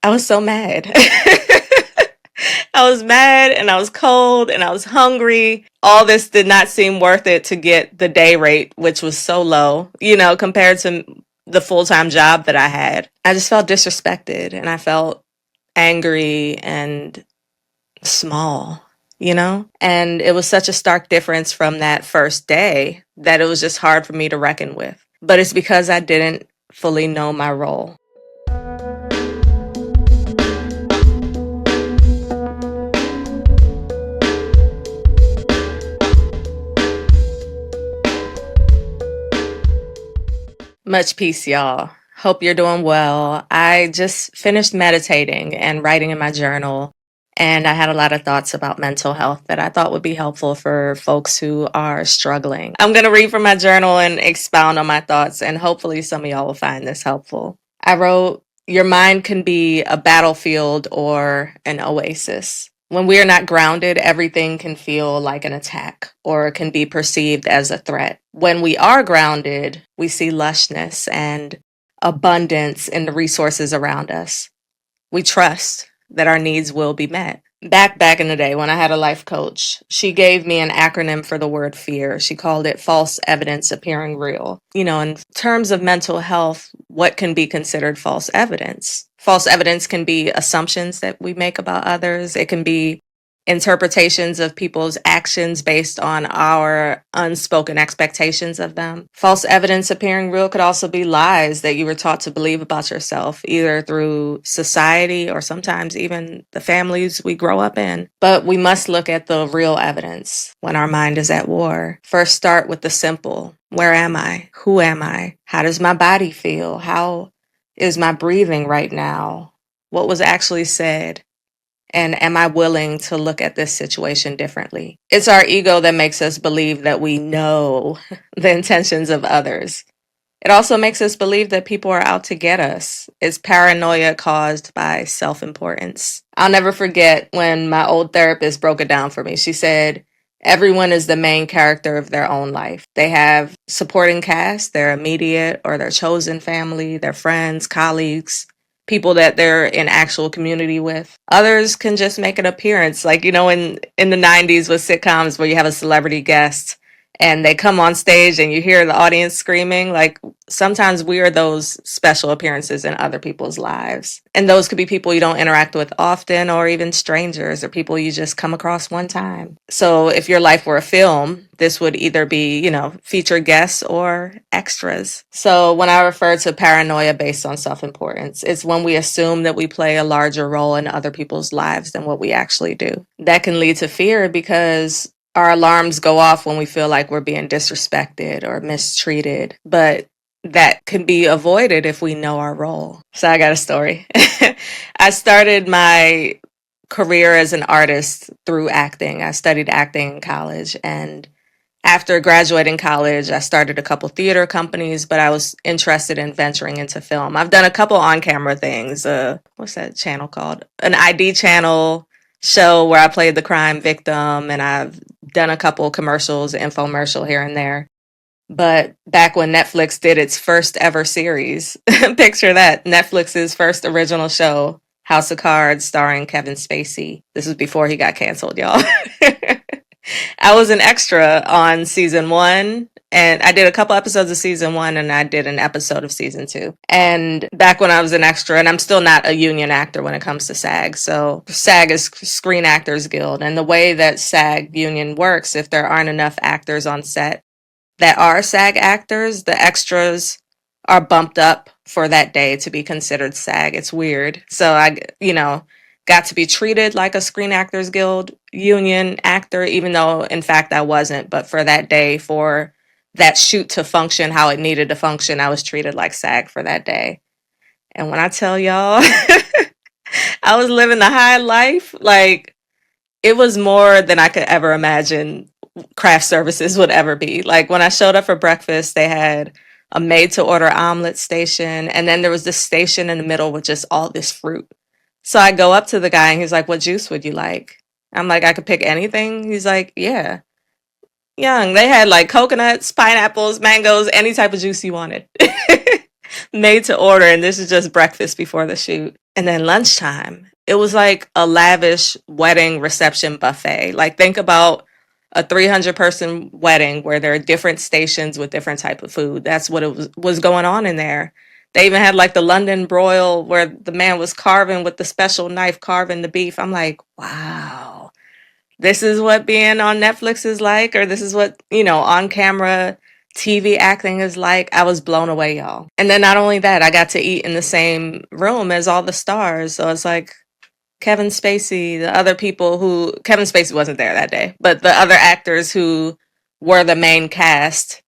I was so mad. I was mad and I was cold and I was hungry. All this did not seem worth it to get the day rate, which was so low, compared to the full time job that I had. I just felt disrespected and I felt angry and small, And it was such a stark difference from that first day that it was just hard for me to reckon with. But it's because I didn't fully know my role. Much peace, y'all. Hope you're doing well. I just finished meditating and writing in my journal, and I had a lot of thoughts about mental health that I thought would be helpful for folks who are struggling. I'm going to read from my journal and expound on my thoughts, and hopefully, some of y'all will find this helpful. I wrote, your mind can be a battlefield or an oasis. When we are not grounded, everything can feel like an attack or can be perceived as a threat. When we are grounded, we see lushness and abundance in the resources around us. We trust that our needs will be met. Back in the day when I had a life coach, she gave me an acronym for the word fear. She called it false evidence appearing real. In terms of mental health, what can be considered false evidence? False evidence can be assumptions that we make about others. It can be interpretations of people's actions based on our unspoken expectations of them. False evidence appearing real could also be lies that you were taught to believe about yourself, either through society or sometimes even the families we grow up in. But we must look at the real evidence when our mind is at war. First, start with the simple. Where am I? Who am I? How does my body feel? How is my breathing right now? What was actually said? And am I willing to look at this situation differently? It's our ego that makes us believe that we know the intentions of others. It also makes us believe that people are out to get us. It's paranoia caused by self importance. I'll never forget when my old therapist broke it down for me. She said, everyone is the main character of their own life. They have supporting cast, their immediate or their chosen family, their friends, colleagues, people that they're in actual community with. Others can just make an appearance, like in the 90s with sitcoms where you have a celebrity guest and they come on stage and you hear the audience screaming. Like, sometimes we are those special appearances in other people's lives. And those could be people you don't interact with often, or even strangers, or people you just come across one time. So if your life were a film, this would either be, featured guests or extras. So when I refer to paranoia based on self-importance, it's when we assume that we play a larger role in other people's lives than what we actually do. That can lead to fear because our alarms go off when we feel like we're being disrespected or mistreated, but that can be avoided if we know our role. So I got a story. I started my career as an artist through acting. I studied acting in college, and after graduating college, I started a couple theater companies, but I was interested in venturing into film. I've done a couple on-camera things. What's that channel called? An ID channel show where I played the crime victim, and I've done a couple commercials, infomercial here and there. But back when Netflix did its first ever series, picture that, Netflix's first original show, House of Cards, starring Kevin Spacey. This was before he got canceled, y'all. I was an extra on season one, and I did a couple episodes of season one, and I did an episode of season two. And back when I was an extra, and I'm still not a union actor when it comes to SAG. So SAG is Screen Actors Guild. And the way that SAG union works, if there aren't enough actors on set that are SAG actors, the extras are bumped up for that day to be considered SAG. It's weird. So I got to be treated like a Screen Actors Guild union actor, even though in fact I wasn't. But for that day, for that shoot to function how it needed to function, I was treated like SAG for that day. And when I tell y'all, I was living the high life, like it was more than I could ever imagine craft services would ever be. Like when I showed up for breakfast, they had a made to order omelet station, and then there was this station in the middle with just all this fruit. So I go up to the guy and he's like, what juice would you like? I'm like, I could pick anything. He's like, yeah. Young. They had like coconuts, pineapples, mangoes, any type of juice you wanted. Made to order, and this is just breakfast before the shoot. And then lunchtime, it was like a lavish wedding reception buffet. Like think about a 300-person wedding where there are different stations with different type of food. That's what it was going on in there. They even had like the London broil where the man was carving with the special knife, carving the beef. I'm like, wow, this is what being on Netflix is like, or this is what, on camera TV acting is like. I was blown away, y'all. And then not only that, I got to eat in the same room as all the stars. So it's like Kevin Spacey, the other people who, Kevin Spacey wasn't there that day, but the other actors who were the main cast,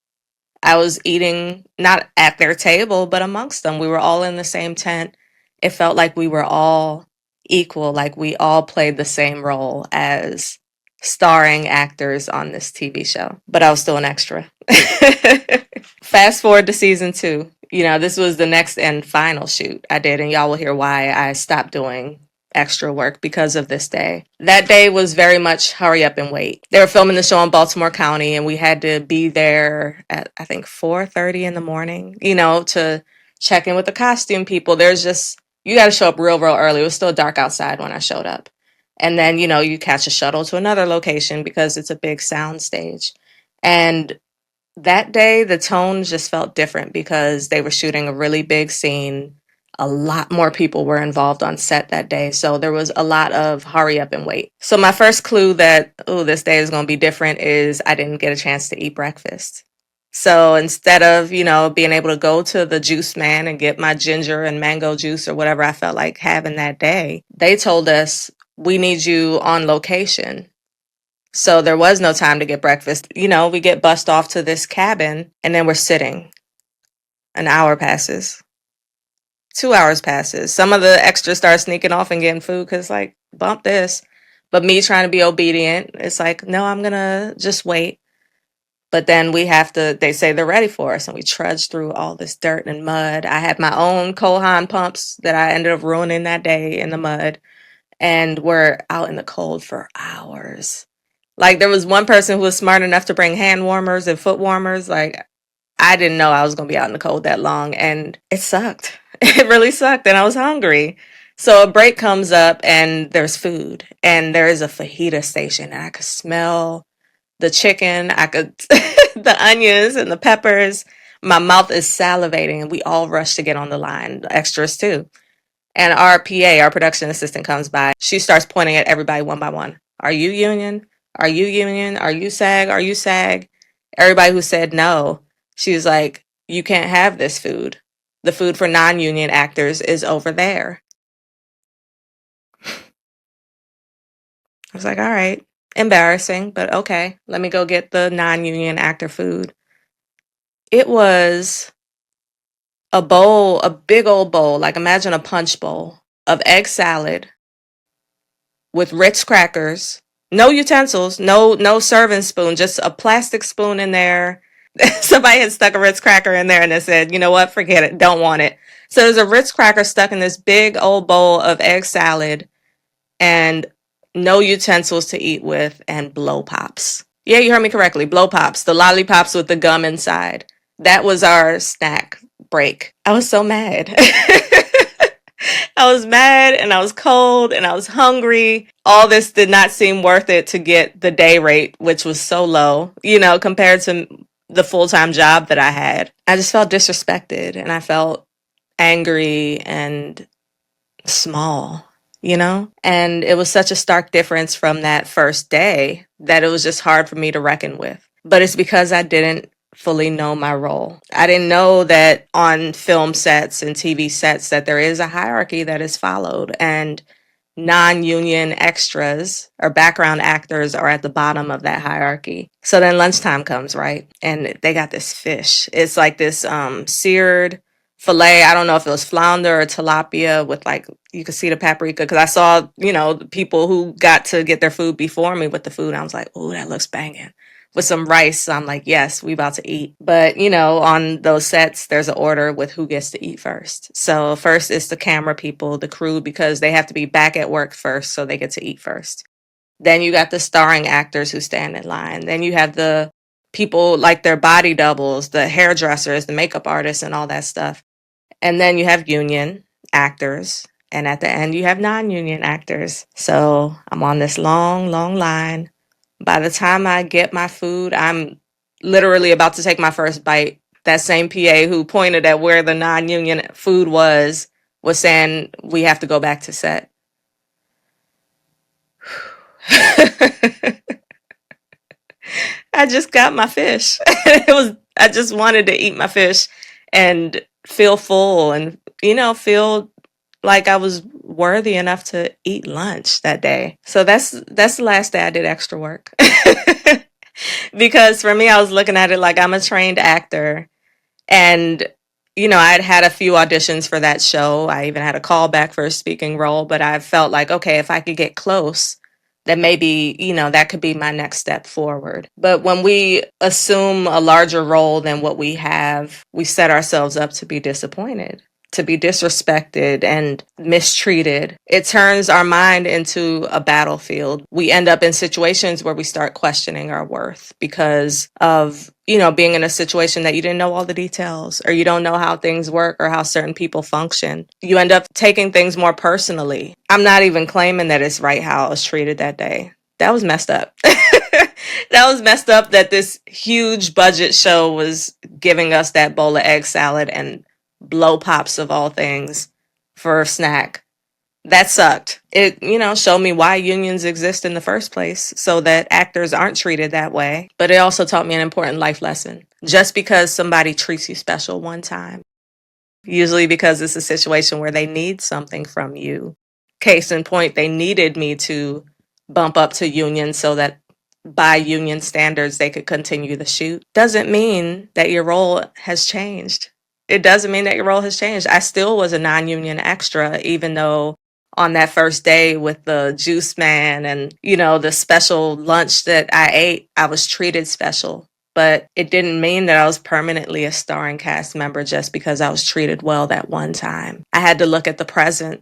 I was eating not at their table, but amongst them. We were all in the same tent. It felt like we were all equal, like we all played the same role as starring actors on this TV show. But I was still an extra. Fast forward to season 2. This was the next and final shoot I did, and y'all will hear why I stopped doing extra work because of this day. That day was very much hurry up and wait. They were filming the show in Baltimore County, and we had to be there at, I think, 4:30 in the morning, to check in with the costume people. You got to show up real, real early. It was still dark outside when I showed up. And then, you catch a shuttle to another location because it's a big sound stage. And that day, the tone just felt different because they were shooting a really big scene. A lot more people were involved on set that day. So there was a lot of hurry up and wait. So my first clue that, oh, this day is going to be different is I didn't get a chance to eat breakfast. So instead of, being able to go to the juice man and get my ginger and mango juice or whatever I felt like having that day, they told us, we need you on location. So there was no time to get breakfast. We get bussed off to this cabin and then we're sitting. An hour passes. 2 hours passes. Some of the extras start sneaking off and getting food because, like, bump this. But me trying to be obedient, it's like, no, I'm going to just wait. But then they say they're ready for us. And we trudge through all this dirt and mud. I had my own Kohan pumps that I ended up ruining that day in the mud. And we're out in the cold for hours. Like, there was one person who was smart enough to bring hand warmers and foot warmers. Like, I didn't know I was going to be out in the cold that long, and it sucked. It really sucked, and I was hungry. So a break comes up, and there's food, and there is a fajita station, and I could smell the chicken, the onions and the peppers. My mouth is salivating, and we all rush to get on the line, the extras too. And our PA, our production assistant, comes by. She starts pointing at everybody one by one. Are you union? Are you union? Are you SAG? Are you SAG? Everybody who said no, she was like, you can't have this food. The food for non-union actors is over there. I was like, all right, embarrassing, but okay, let me go get the non-union actor food. It was a bowl, a big old bowl, like imagine a punch bowl of egg salad with Ritz crackers, no utensils, no serving spoon, just a plastic spoon in there. Somebody had stuck a Ritz cracker in there and they said, you know what, forget it, don't want it. So there's a Ritz cracker stuck in this big old bowl of egg salad and no utensils to eat with and blow pops. Yeah, you heard me correctly. Blow pops, the lollipops with the gum inside. That was our snack break. I was so mad. I was mad and I was cold and I was hungry. All this did not seem worth it to get the day rate, which was so low, compared to the full-time job that I had. I just felt disrespected and I felt angry and small, And it was such a stark difference from that first day that it was just hard for me to reckon with. But it's because I didn't fully know my role. I didn't know that on film sets and TV sets that there is a hierarchy that is followed and non-union extras or background actors are at the bottom of that hierarchy. So then lunchtime comes, right? And they got this fish. It's like this seared filet. I don't know if it was flounder or tilapia with like, you could see the paprika because I saw, the people who got to get their food before me with the food. I was like, oh, that looks banging. With some rice. So I'm like, yes, we about to eat. But, on those sets, there's an order with who gets to eat first. So first is the camera people, the crew, because they have to be back at work first, so they get to eat first. Then you got the starring actors who stand in line. Then you have the people like their body doubles, the hairdressers, the makeup artists, and all that stuff. And then you have union actors. And at the end, you have non-union actors. So I'm on this long, long line. By the time I get my food, I'm literally about to take my first bite. That same PA who pointed at where the non-union food was saying, we have to go back to set. I just got my fish. I just wanted to eat my fish and feel full and, feel like I was worthy enough to eat lunch that day. So that's the last day I did extra work. Because for me, I was looking at it like I'm a trained actor. And, I'd had a few auditions for that show. I even had a call back for a speaking role, but I felt like, okay, if I could get close, then maybe, that could be my next step forward. But when we assume a larger role than what we have, we set ourselves up to be disappointed, to be disrespected and mistreated. It turns our mind into a battlefield. We end up in situations where we start questioning our worth because of, being in a situation that you didn't know all the details, or you don't know how things work or how certain people function. You end up taking things more personally. I'm not even claiming that it's right how I was treated that day. That was messed up. That was messed up that this huge budget show was giving us that bowl of egg salad and blow pops of all things for a snack. That sucked. It, showed me why unions exist in the first place so that actors aren't treated that way. But it also taught me an important life lesson. Just because somebody treats you special one time, usually because it's a situation where they need something from you. Case in point, they needed me to bump up to union so that by union standards they could continue the shoot. Doesn't mean that your role has changed. It doesn't mean that your role has changed. I still was a non-union extra, even though on that first day with the juice man and, the special lunch that I ate, I was treated special. But it didn't mean that I was permanently a starring cast member just because I was treated well that one time. I had to look at the present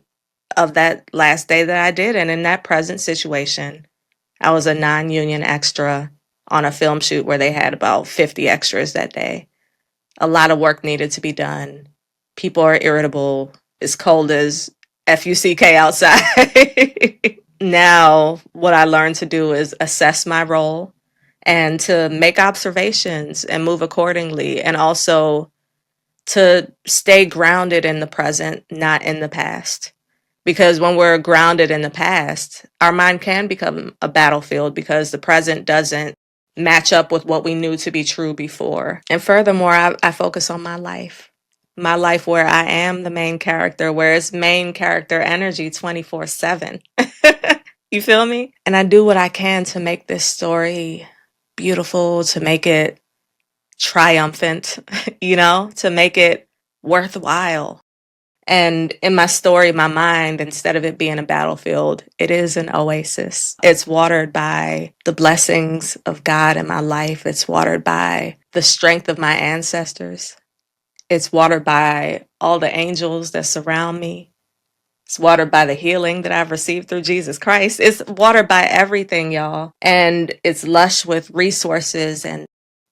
of that last day that I did. And in that present situation, I was a non-union extra on a film shoot where they had about 50 extras that day. A lot of work needed to be done. People are irritable. It's cold as FUCK outside. Now, what I learned to do is assess my role and to make observations and move accordingly, and also to stay grounded in the present, not in the past. Because when we're grounded in the past, our mind can become a battlefield because the present doesn't match up with what we knew to be true before. And furthermore, I focus on my life where I am the main character, where it's main character energy 24/7. You feel me? And I do what I can to make this story beautiful, to make it triumphant, to make it worthwhile. And in my story, my mind, instead of it being a battlefield, it is an oasis. It's watered by the blessings of God in my life. It's watered by the strength of my ancestors. It's watered by all the angels that surround me. It's watered by the healing that I've received through Jesus Christ. It's watered by everything, y'all. And it's lush with resources and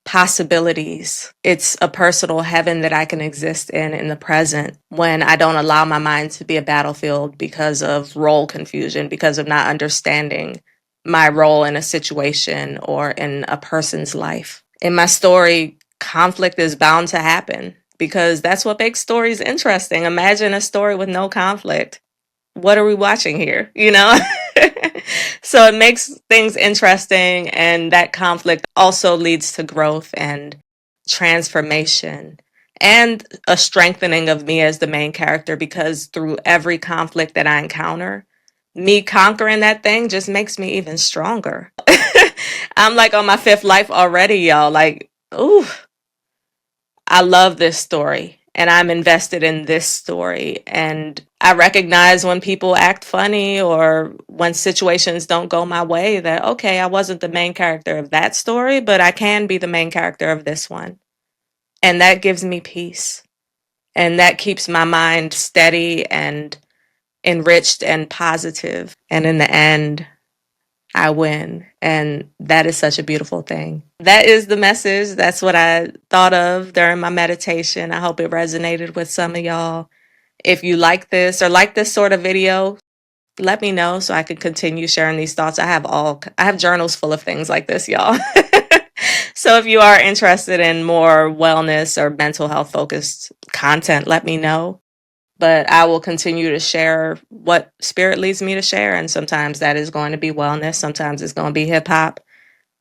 possibilities. It's a personal heaven that I can exist in the present when I don't allow my mind to be a battlefield because of role confusion, because of not understanding my role in a situation or in a person's life. In my story, conflict is bound to happen because that's what makes stories interesting. Imagine a story with no conflict. What are we watching here? So it makes things interesting, and that conflict also leads to growth and transformation and a strengthening of me as the main character, because through every conflict that I encounter, me conquering that thing just makes me even stronger. I'm like on my fifth life already, y'all. Like, ooh, I love this story and I'm invested in this story. And I recognize when people act funny or when situations don't go my way that, okay, I wasn't the main character of that story, but I can be the main character of this one. And that gives me peace. And that keeps my mind steady and enriched and positive. And in the end, I win. And that is such a beautiful thing. That is the message. That's what I thought of during my meditation. I hope it resonated with some of y'all. If you like this or like this sort of video, let me know so I can continue sharing these thoughts. I have journals full of things like this, y'all. So if you are interested in more wellness or mental health focused content, let me know. But I will continue to share what spirit leads me to share. And sometimes that is going to be wellness. Sometimes it's going to be hip hop.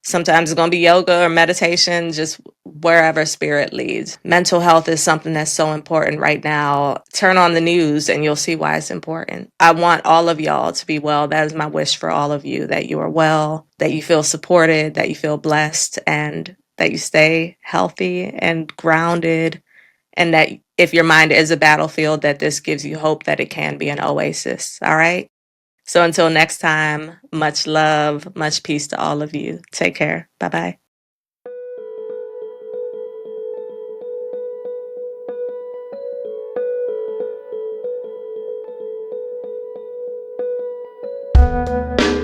Sometimes it's going to be yoga or meditation, just wherever spirit leads. Mental health is something that's so important right now. Turn on the news and you'll see why it's important. I want all of y'all to be well. That is my wish for all of you, that you are well, that you feel supported, that you feel blessed, and that you stay healthy and grounded. And that if your mind is a battlefield, that this gives you hope that it can be an oasis. All right. So until next time, much love, much peace to all of you. Take care. Bye bye.